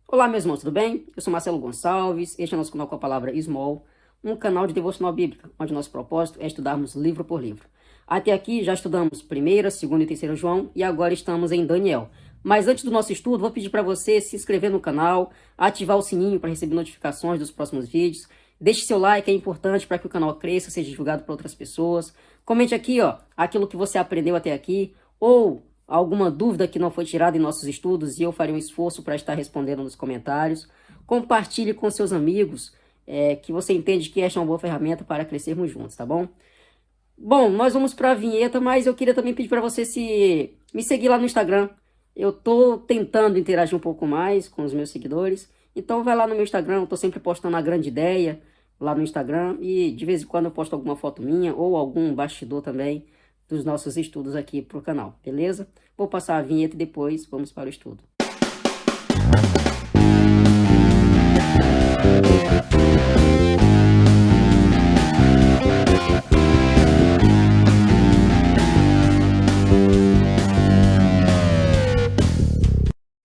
Olá, meus irmãos, tudo bem? Eu sou Marcelo Gonçalves, este é o nosso canal com a palavra Small, um canal de devocional bíblica, onde nosso propósito é estudarmos livro por livro. Até aqui já estudamos 1ª, 2ª e 3ª João e agora estamos em Daniel. Mas antes do nosso estudo, vou pedir para você se inscrever no canal, ativar o sininho para receber notificações dos próximos vídeos. Deixe seu like, é importante para que o canal cresça, seja divulgado para outras pessoas. Comente aqui, aquilo que você aprendeu até aqui, ou alguma dúvida que não foi tirada em nossos estudos e eu farei um esforço para estar respondendo nos comentários. Compartilhe com seus amigos, que você entende que esta é uma boa ferramenta para crescermos juntos, tá bom? Bom, nós vamos para a vinheta, mas eu queria também pedir para você me seguir lá no Instagram. Eu tô tentando interagir um pouco mais com os meus seguidores, então vai lá no meu Instagram, eu tô sempre postando a grande ideia lá no Instagram e de vez em quando eu posto alguma foto minha ou algum bastidor também dos nossos estudos aqui pro canal, beleza? Vou passar a vinheta e depois vamos para o estudo.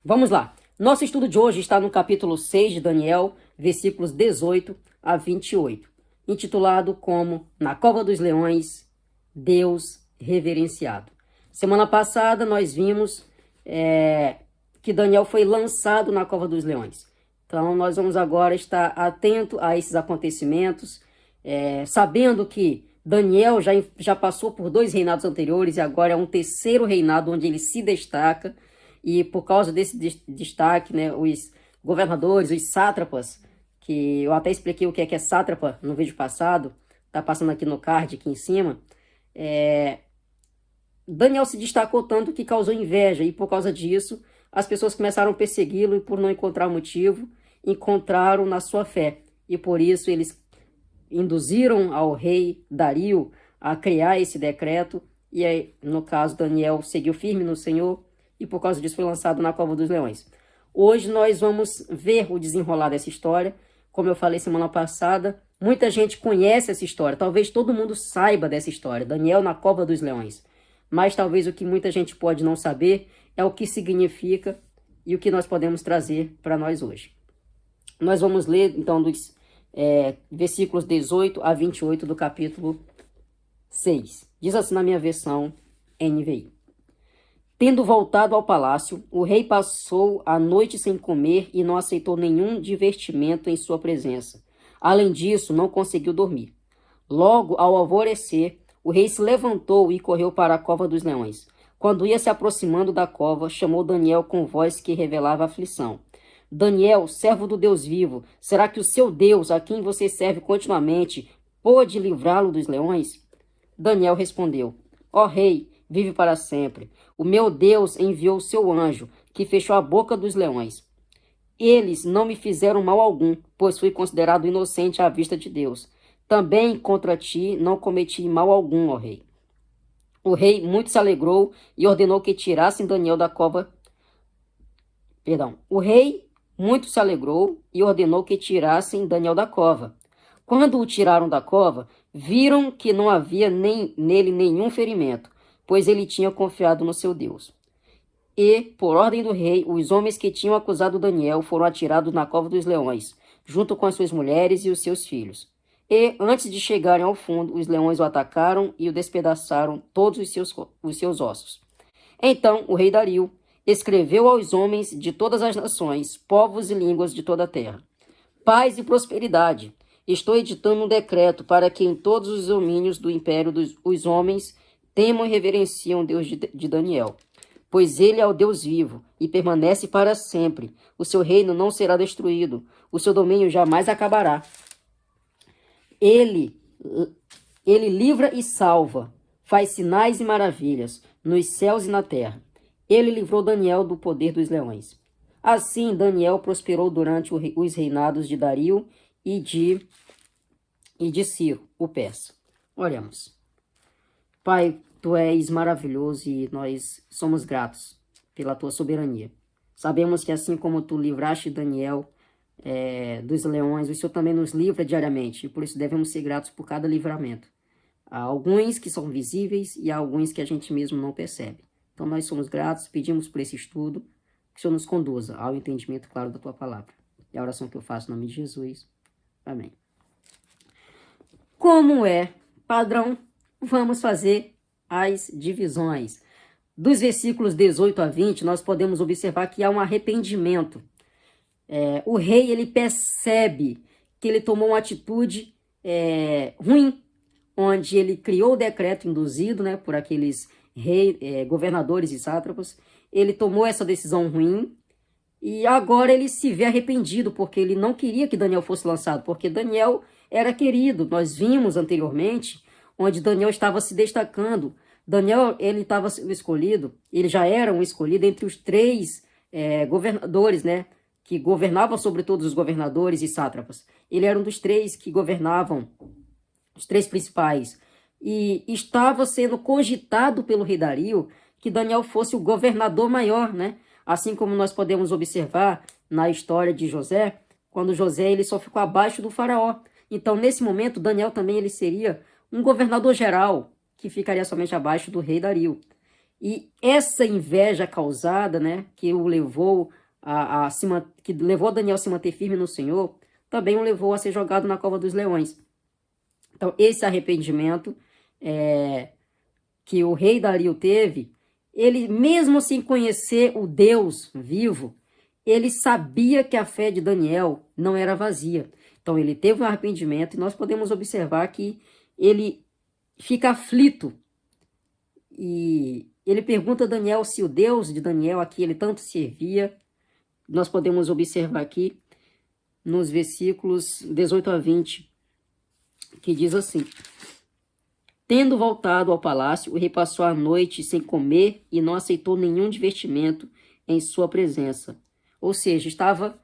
Vamos lá. Nosso estudo de hoje está no capítulo 6 de Daniel, versículos 18 a 28, intitulado como Na Cova dos Leões, Deus Reverenciado. Semana passada nós vimos que Daniel foi lançado na Cova dos Leões. Então nós vamos agora estar atento a esses acontecimentos, sabendo que Daniel já passou por 2 reinados anteriores e agora é um 3º reinado onde ele se destaca. E por causa desse destaque, né, os governadores, os sátrapas, que eu até expliquei o que é sátrapa no vídeo passado, tá passando aqui no card, aqui em cima, Daniel se destacou tanto que causou inveja, e por causa disso, as pessoas começaram a persegui-lo, e por não encontrar motivo, encontraram na sua fé. E por isso eles induziram ao rei Dario a criar esse decreto, e aí, no caso, Daniel seguiu firme no Senhor, e por causa disso foi lançado na Cova dos Leões. Hoje nós vamos ver o desenrolar dessa história. Como eu falei semana passada, muita gente conhece essa história, talvez todo mundo saiba dessa história, Daniel na Cova dos Leões. Mas talvez o que muita gente pode não saber é o que significa e o que nós podemos trazer para nós hoje. Nós vamos ler, então, dos versículos 18 a 28 do capítulo 6. Diz assim na minha versão NVI. Tendo voltado ao palácio, o rei passou a noite sem comer e não aceitou nenhum divertimento em sua presença. Além disso, não conseguiu dormir. Logo, ao alvorecer, o rei se levantou e correu para a Cova dos Leões. Quando ia se aproximando da cova, chamou Daniel com voz que revelava aflição. Daniel, servo do Deus vivo, será que o seu Deus, a quem você serve continuamente, pôde livrá-lo dos leões? Daniel respondeu, ó rei, vive para sempre. O meu Deus enviou o seu anjo, que fechou a boca dos leões. Eles não me fizeram mal algum, pois fui considerado inocente à vista de Deus. Também contra ti não cometi mal algum, ó rei. O rei muito se alegrou e ordenou que tirassem Daniel da cova. O rei muito se alegrou e ordenou que tirassem Daniel da cova. Quando o tiraram da cova, viram que não havia nele nenhum ferimento, pois ele tinha confiado no seu Deus. E, por ordem do rei, os homens que tinham acusado Daniel foram atirados na cova dos leões, junto com as suas mulheres e os seus filhos. E, antes de chegarem ao fundo, os leões o atacaram e o despedaçaram todos os seus ossos. Então, o rei Dario escreveu aos homens de todas as nações, povos e línguas de toda a terra: paz e prosperidade. Estou editando um decreto para que em todos os domínios do império os homens temam e reverenciam o Deus de Daniel, pois ele é o Deus vivo e permanece para sempre. O seu reino não será destruído, o seu domínio jamais acabará. Ele livra e salva, faz sinais e maravilhas nos céus e na terra. Ele livrou Daniel do poder dos leões. Assim, Daniel prosperou durante os reinados de Dario e de Ciro, o persa. Oremos. Pai, Tu és maravilhoso e nós somos gratos pela Tua soberania. Sabemos que assim como Tu livraste Daniel dos leões, o Senhor também nos livra diariamente, e por isso devemos ser gratos por cada livramento. Há alguns que são visíveis e há alguns que a gente mesmo não percebe. Então nós somos gratos, pedimos por esse estudo, que o Senhor nos conduza ao entendimento claro da tua palavra. É a oração que eu faço em nome de Jesus. Amém. Como é padrão, vamos fazer as divisões. Dos versículos 18 a 20, nós podemos observar que há um arrependimento. O rei, ele percebe que ele tomou uma atitude ruim, onde ele criou o decreto induzido, né, por aqueles governadores e sátrapas. Ele tomou essa decisão ruim e agora ele se vê arrependido, porque ele não queria que Daniel fosse lançado, porque Daniel era querido. Nós vimos anteriormente onde Daniel estava se destacando. Daniel, ele estava escolhido, ele já era um escolhido entre os 3 governadores, né, que governavam sobre todos os governadores e sátrapas. Ele era um dos 3 que governavam, os 3 principais. E estava sendo cogitado pelo rei Dario que Daniel fosse o governador maior, né? Assim como nós podemos observar na história de José, quando José ele só ficou abaixo do faraó. Então, nesse momento, Daniel também ele seria um governador geral, que ficaria somente abaixo do rei Dario. E essa inveja causada, né, que o levou que levou Daniel a se manter firme no Senhor, também o levou a ser jogado na cova dos leões. Então, esse arrependimento que o rei Dario teve, ele mesmo sem conhecer o Deus vivo, ele sabia que a fé de Daniel não era vazia. Então, ele teve um arrependimento e nós podemos observar que ele fica aflito. E ele pergunta a Daniel se o Deus de Daniel, a que ele tanto servia, nós podemos observar aqui nos versículos 18 a 20, que diz assim: tendo voltado ao palácio, o rei passou a noite sem comer e não aceitou nenhum divertimento em sua presença. Ou seja, estava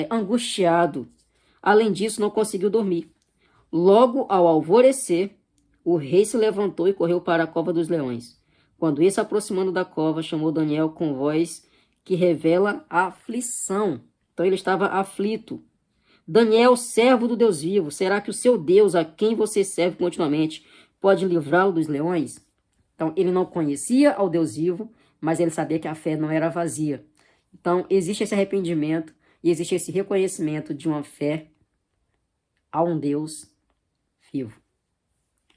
angustiado. Além disso, não conseguiu dormir. Logo ao alvorecer, o rei se levantou e correu para a cova dos leões. Quando ia se aproximando da cova, chamou Daniel com voz que revela a aflição. Então ele estava aflito. Daniel, servo do Deus vivo, será que o seu Deus, a quem você serve continuamente, pode livrá-lo dos leões? Então ele não conhecia ao Deus vivo, mas ele sabia que a fé não era vazia. Então existe esse arrependimento e existe esse reconhecimento de uma fé a um Deus vivo.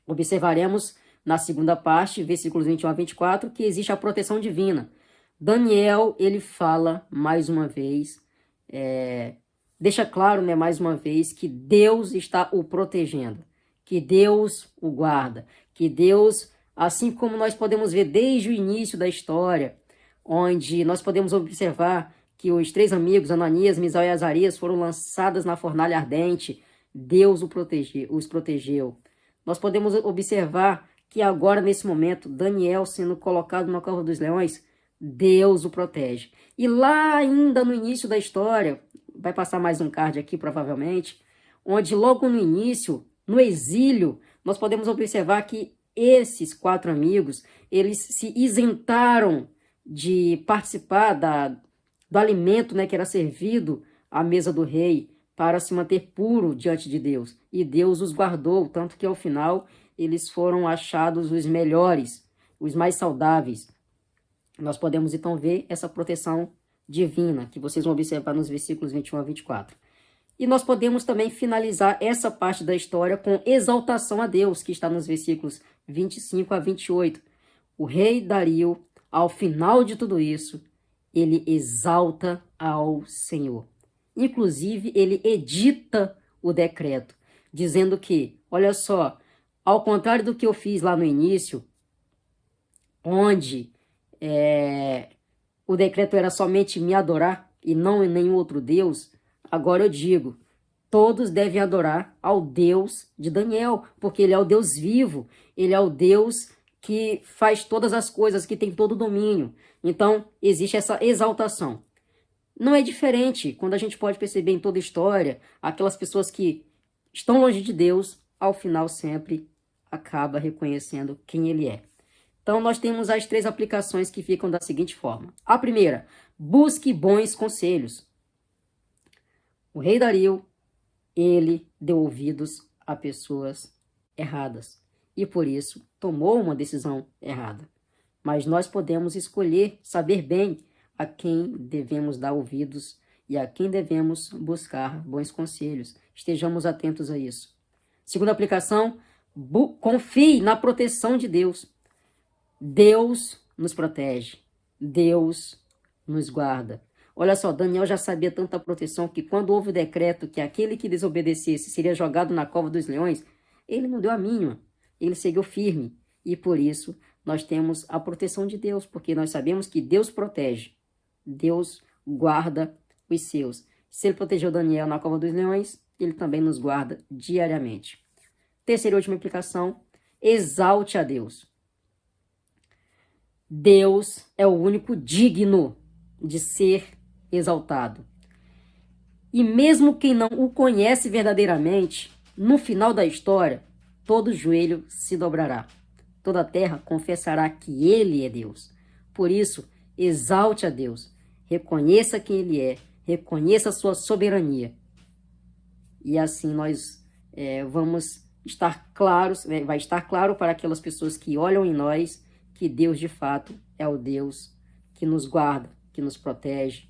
Observaremos na segunda parte, versículos 21 a 24, que existe a proteção divina. Daniel, ele fala mais uma vez, deixa claro, né, mais uma vez, que Deus está o protegendo, que Deus o guarda, que Deus, assim como nós podemos ver desde o início da história, onde nós podemos observar que os 3 amigos, Ananias, Misael e Azarias, foram lançados na fornalha ardente, Deus os protegeu. Nós podemos observar que agora, nesse momento, Daniel sendo colocado na cova dos leões, Deus o protege. E lá ainda no início da história, vai passar mais um card aqui provavelmente, onde logo no início, no exílio, nós podemos observar que esses 4 amigos, eles se isentaram de participar do alimento, né, que era servido à mesa do rei, para se manter puro diante de Deus. E Deus os guardou, tanto que ao final eles foram achados os melhores, os mais saudáveis. Nós podemos então ver essa proteção divina, que vocês vão observar nos versículos 21 a 24. E nós podemos também finalizar essa parte da história com exaltação a Deus, que está nos versículos 25 a 28. O rei Dario, ao final de tudo isso, ele exalta ao Senhor. Inclusive, ele edita o decreto, dizendo que, olha só, ao contrário do que eu fiz lá no início, onde o decreto era somente me adorar e não em nenhum outro Deus, agora eu digo, todos devem adorar ao Deus de Daniel, porque ele é o Deus vivo, ele é o Deus que faz todas as coisas, que tem todo o domínio. Então, existe essa exaltação. Não é diferente quando a gente pode perceber em toda a história, aquelas pessoas que estão longe de Deus, ao final sempre acaba reconhecendo quem ele é. Então nós temos as 3 aplicações que ficam da seguinte forma. A primeira, busque bons conselhos. O rei Dario, ele deu ouvidos a pessoas erradas e por isso tomou uma decisão errada. Mas nós podemos escolher saber bem a quem devemos dar ouvidos e a quem devemos buscar bons conselhos. Estejamos atentos a isso. Segunda aplicação, confie na proteção de Deus. Deus nos protege. Deus nos guarda. Olha só, Daniel já sabia tanta proteção que quando houve o decreto que aquele que desobedecesse seria jogado na cova dos leões, ele não deu a mínima. Ele seguiu firme. E por isso nós temos a proteção de Deus, porque nós sabemos que Deus protege. Deus guarda os seus. Se ele protegeu Daniel na cova dos leões, ele também nos guarda diariamente. Terceira e última implicação, exalte a Deus. Deus é o único digno de ser exaltado. E mesmo quem não o conhece verdadeiramente, no final da história, todo joelho se dobrará. Toda a terra confessará que Ele é Deus. Por isso, exalte a Deus. Reconheça quem Ele é. Reconheça a sua soberania. E assim nós vamos estar claros, vai estar claro para aquelas pessoas que olham em nós que Deus de fato é o Deus que nos guarda, que nos protege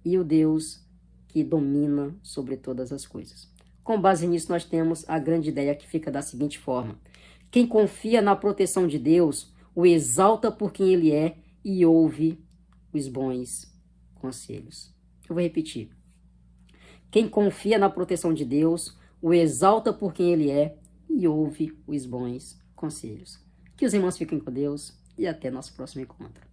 e o Deus que domina sobre todas as coisas. Com base nisso, nós temos a grande ideia que fica da seguinte forma: quem confia na proteção de Deus, o exalta por quem Ele é e ouve os bons conselhos. Eu vou repetir. Quem confia na proteção de Deus, o exalta por quem Ele é e ouve os bons conselhos. Que os irmãos fiquem com Deus e até nosso próximo encontro.